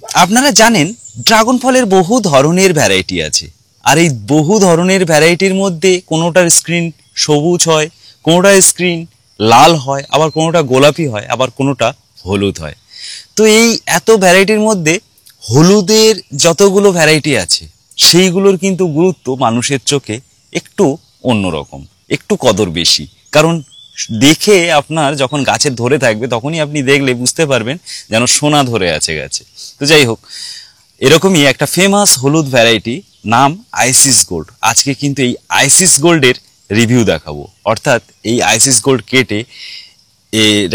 আপনারা জানেন ড্রাগন ফলের বহু ধরনের ভ্যারাইটি আছে, আর এই বহু ধরনের ভ্যারাইটির মধ্যে কোনোটার স্ক্রিন সবুজ হয়, কোনোটার স্ক্রিন লাল হয়, আবার কোনোটা গোলাপি হয়, আবার কোনোটা হলুদ হয়। তো এই এত ভ্যারাইটির মধ্যে হলুদের যতগুলো ভ্যারাইটি আছে সেইগুলোর কিন্তু গুরুত্ব মানুষের চোখে একটু অন্যরকম, একটু কদর বেশি। কারণ দেখে আপনার যখন গাছে ধরে থাকবে তখনই আপনি দেখলে বুঝতে পারবেন যেন সোনা ধরে আছে গাছে। তো যাই হোক, এরকমই একটা ফেমাস হলুদ ভ্যারাইটি নাম আইসিস গোল্ড। আজকে কিন্তু এই আইসিস গোল্ডের রিভিউ দেখাবো, অর্থাৎ এই আইসিস গোল্ড কেটে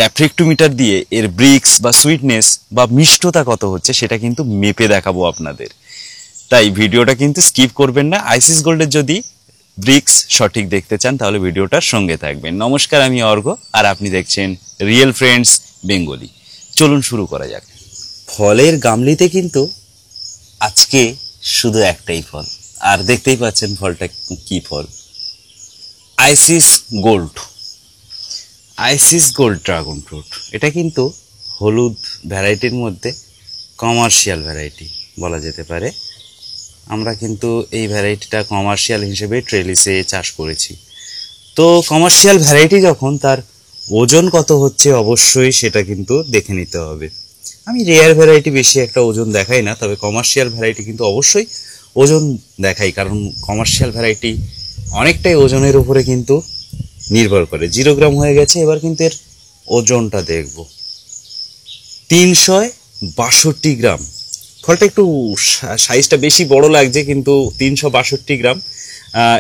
র্যাফ্রেক্টোমিটার দিয়ে এর ব্রিক্স বা সুইটনেস বা মিষ্টতা কত হচ্ছে সেটা কিন্তু মেপে দেখাবো আপনাদের। তাই ভিডিওটা কিন্তু স্কিপ করবেন না। আইসিস গোল্ডের যদি ব্রিক্স সঠিক দেখতে চান তাহলে ভিডিওটার সঙ্গে থাকবেন। নমস্কার, আমি অর্ঘ, আর আপনি দেখছেন রিয়েল ফ্রেন্ডস বেঙ্গলি। চলুন শুরু করা যাক। ফলের গামলিতে কিন্তু আজকে শুধু একটাই ফল, আর দেখতেই পাচ্ছেন ফলটা কি ফল, Isis gold. Isis gold dragon fruit, এটা কিন্তু হলুদ ভ্যারাইটির মধ্যে কমার্শিয়াল ভ্যারাইটি বলা যেতে পারে। আমরা কিন্তু এই ভ্যারাইটিটা কমার্শিয়াল হিসেবে ট্রেলিসে চাষ করেছি। তো কমার্শিয়াল ভ্যারাইটি যখন, তার ওজন কত হচ্ছে অবশ্যই সেটা কিন্তু দেখে নিতে হবে। আমি রেয়ার ভ্যারাইটি বেশি একটা ওজন দেখাই না, তবে কমার্শিয়াল ভ্যারাইটি কিন্তু অবশ্যই ওজন দেখাই, কারণ কমার্শিয়াল ভ্যারাইটি অনেকটাই ওজনের উপরে কিন্তু নির্ভর করে। 0 গ্রাম হয়ে গেছে, এবার কিন্তু এর ওজনটা দেখব। 362 গ্রাম। ফলটা একটু সাইজটা বেশি বড় লাগছে, কিন্তু 362 গ্রাম।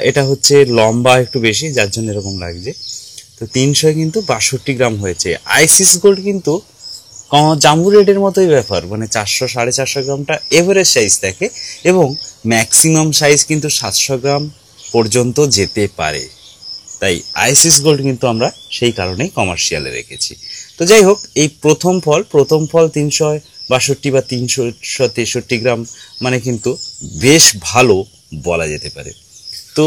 এটা হচ্ছে লম্বা একটু বেশি, যার জন্য এরকম লাগছে। তো 362 গ্রাম হয়েছে। আইসিস গোল্ড কিন্তু জাম্বু রেডের মতোই ব্যাপার, মানে 400-450 গ্রামটা এভারেজ সাইজ থাকে, এবং ম্যাক্সিমাম সাইজ কিন্তু 700 গ্রাম পর্যন্ত যেতে পারে। তাই আইসিস গোল্ড কিন্তু আমরা সেই কারণেই কমার্শিয়ালে রেখেছি। তো যাই হোক, এই প্রথম ফল 362 বা 363 গ্রাম, মানে কিন্তু বেশ ভালো বলা যেতে পারে। তো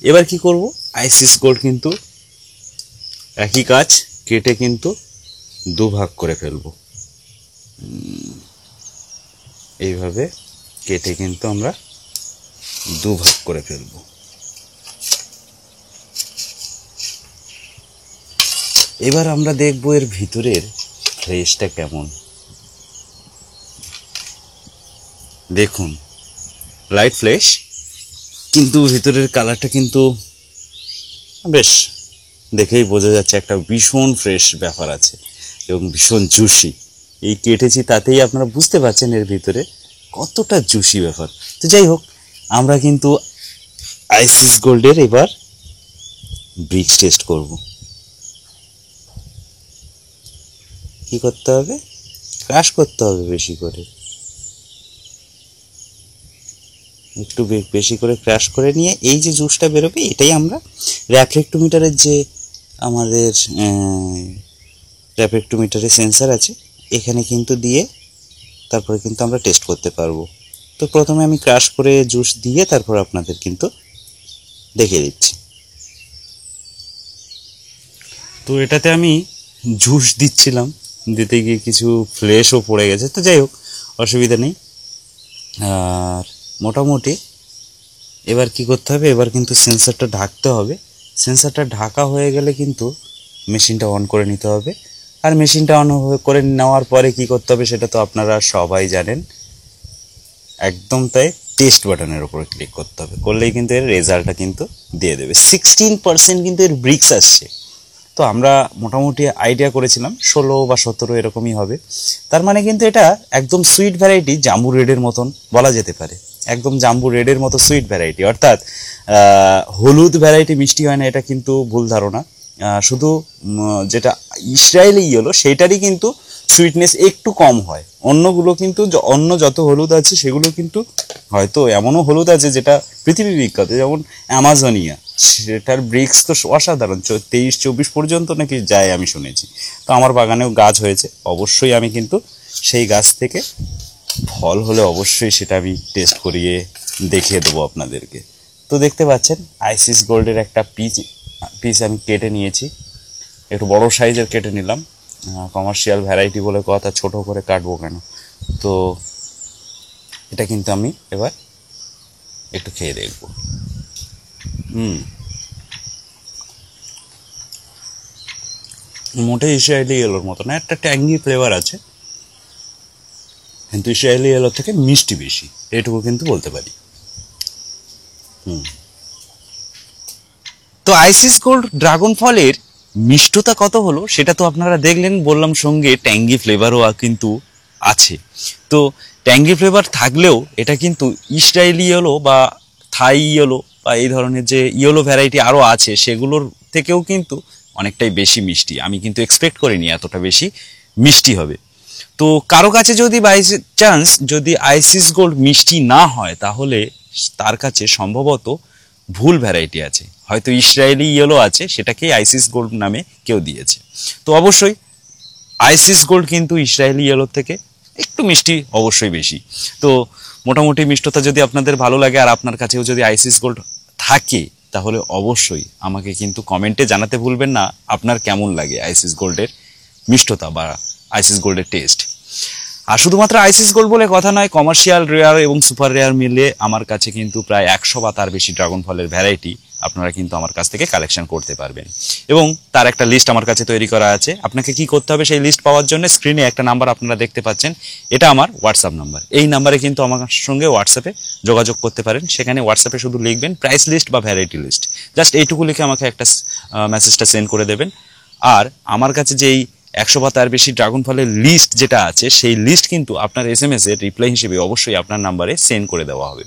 এবার কি করব, আইসিস গোল্ড কিন্তু একই কাজ, কেটে কিন্তু দুভাগ করে ফেলবো। এইভাবে কেটে কিন্তু আমরা দুভাগ করে ফেলবো। এবার আমরা দেখব এর ভিতরের ফ্লেশটা কেমন। দেখুন, লাইট ফ্লেশ, কিন্তু ভিতরের কালারটা কিন্তু বেশ দেখেই বোঝা যাচ্ছে একটা ভীষণ ফ্রেশ ব্যাপার আছে এবং ভীষণ জুসি। এই কেটেছি তাতেই আপনারা বুঝতে পারছেন এর ভিতরে কতটা জুসি ব্যাপার। তো যাই হোক, আমরা কিন্তু আইসিস গোল্ডের এবার ব্রিক্স টেস্ট করব। কি করতে হবে, ক্রাশ করতে হবে বেশি করে, একটু বেশি করে ক্রাশ করে নিয়ে এই যে জুসটা বেরোবে এটাই আমরা র্যাফ্রেক্টোমিটারের যে আমাদের র্যাফ্রেক্টোমিটারের সেন্সার আছে এখানে কিন্তু দিয়ে তারপরে কিন্তু আমরা টেস্ট করতে পারবো। তো প্রথমে আমি ক্রাশ করে জুস দিয়ে তারপর আপনাদের কিন্তু দেখিয়ে দিচ্ছি। তো এটাতে আমি জুস দিচ্ছিলাম, দিতে গিয়ে কিছু ফ্লেশও পড়ে গেছে। তো যাই হোক, অসুবিধা নেই। আর মোটামুটি এবার কি করতে হবে, এবার কিন্তু সেন্সারটা ঢাকতে হবে। সেন্সারটা ঢাকা হয়ে গেলে কিন্তু মেশিনটা অন করে নিতে হবে। আর মেশিনটা অন করে নেওয়ার পরে কি করতে হবে সেটা তো আপনারা সবাই জানেন, একদম তাই টেস্ট বাটনের উপরে ক্লিক করতে হবে, করলেই কিন্তু এর রেজাল্টটা কিন্তু দিয়ে দেবে। 16% কিন্তু এর ব্রিক্স আসছে। তো আমরা মোটামুটি আইডিয়া করেছিলাম 16 বা 17 এরকমই হবে। তার মানে কিন্তু এটা একদম সুইট ভ্যারাইটি, জাম্বু রেডের মতন বলা যেতে পারে, একদম জাম্বু রেডের মতো সুইট ভ্যারাইটি। অর্থাৎ হলুদ ভ্যারাইটি মিষ্টি হয় না, এটা কিন্তু ভুল ধারণা। শুধু যেটা ইসরায়েলি ইয়েলো সেইটারই কিন্তু সুইটনেস একটু কম হয়। অন্যগুলো কিন্তু অন্য যত হলুদ আছে সেগুলো কিন্তু হয়তো এমনও হলুদ আছে যেটা পৃথিবী বিখ্যাত, যেমন অ্যামাজনিয়া, সেটার ব্রিক্স তো অসাধারণ, 23-24 পর্যন্ত নাকি যায় আমি শুনেছি। তো আমার বাগানেও গাছ হয়েছে, অবশ্যই আমি কিন্তু সেই গাছ থেকে ফল হলে অবশ্যই সেটা আমি টেস্ট করিয়ে দেখিয়ে দেবো আপনাদেরকে। তো দেখতে পাচ্ছেন আইসিস গোল্ডের একটা পিস আমি কেটে নিয়েছি, একটু বড় সাইজের কেটে নিলাম। কমার্শিয়াল ভ্যারাইটি বলে কথা, ছোট করে কাটবো কেন। তো এটা কিন্তু আমি এবার একটু খেয়ে দেখব। মোটেই ইসরায়েলি ইয়েলোর মতো না, একটা ট্যাঙ্গি ফ্লেভার আছে, কিন্তু ইসরায়েলি ইয়েলো থেকে মিষ্টি বেশি, এটুকু কিন্তু বলতে পারি। তো আইসিস গোল্ড ড্রাগন ফলের মিষ্টতা কত হলো সেটা তো আপনারা দেখলেন, বললাম সঙ্গে ট্যাঙ্গি ফ্লেভারও কিন্তু আছে। তো ট্যাঙ্গি ফ্লেভার থাকলেও এটা কিন্তু ইসরায়েলি ইয়েলো বা থাই ইয়েলো বা এই ধরনের যে ইয়েলো ভ্যারাইটি আরও আছে সেগুলোর থেকেও কিন্তু অনেকটাই বেশি মিষ্টি। আমি কিন্তু এক্সপেক্ট করিনি এতটা বেশি মিষ্টি হবে। তো কারো কাছে যদি বাই চান্স যদি আইসিস গোল্ড মিষ্টি না হয় তাহলে তার কাছে সম্ভবত ভুল ভ্যারাইটি আছে, হয়তো ইসরায়েলি ইয়েলো আছে, সেটাকেই আইসিস গোল্ড নামে কেউ দিয়েছে। তো অবশ্যই আইসিস গোল্ড কিন্তু ইসরায়েলি ইয়েলোর থেকে একটু মিষ্টি অবশ্যই বেশি। তো মোটামুটি মিষ্টতা যদি আপনাদের ভালো লাগে আর আপনার কাছেও যদি আইসিস গোল্ড থাকে তাহলে অবশ্যই আমাকে কিন্তু কমেন্টে জানাতে ভুলবেন না আপনার কেমন লাগে আইসিস গোল্ডের মিষ্টতা বা আইসিস গোল্ডের টেস্ট। আর শুধুমাত্র আইসিস গোল্ড বলে কথা নয়, কমার্শিয়াল রেয়ার এবং সুপার রেয়ার মিলে আমার কাছে কিন্তু প্রায় 100 বা তার বেশি ড্রাগন ফলের ভ্যারাইটি আপনারা কিন্তু আমার কাছ থেকে কালেকশন করতে পারবেন, এবং তার একটা লিস্ট আমার কাছে তৈরি করা আছে। আপনাকে কি করতে হবে সেই লিস্ট পাওয়ার জন্য স্ক্রিনে একটা নাম্বার আপনারা দেখতে পাচ্ছেন, এটা আমার হোয়াটসঅ্যাপ নাম্বার। এই নাম্বারে কিন্তু আমার সঙ্গে হোয়াটসঅ্যাপে যোগাযোগ করতে পারেন। সেখানে হোয়াটসঅ্যাপে শুধু লিখবেন প্রাইস লিস্ট বা ভ্যারাইটি লিস্ট, জাস্ট এইটুকু লিখে আমাকে একটা মেসেজটা সেন্ড করে দেবেন। আর আমার কাছে যেই 100 বা তার বেশি ড্রাগন ফলের লিস্ট যেটা আছে সেই লিস্ট কিন্তু আপনার SMS এর রিপ্লাই হিসেবে অবশ্যই আপনার নাম্বারে সেন্ড করে দেওয়া হবে।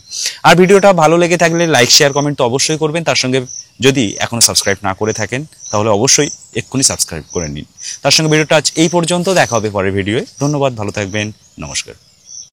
আর ভিডিওটা ভালো লেগে থাকলে লাইক শেয়ার কমেন্ট তো অবশ্যই করবেন, তার সঙ্গে যদি এখনো সাবস্ক্রাইব না করে থাকেন তাহলে অবশ্যই এক্ষুনি সাবস্ক্রাইব করে নিন। তার সঙ্গে ভিডিওটা আজ এই পর্যন্ত, দেখা হবে পরের ভিডিওয়ে। ধন্যবাদ, ভালো থাকবেন, নমস্কার।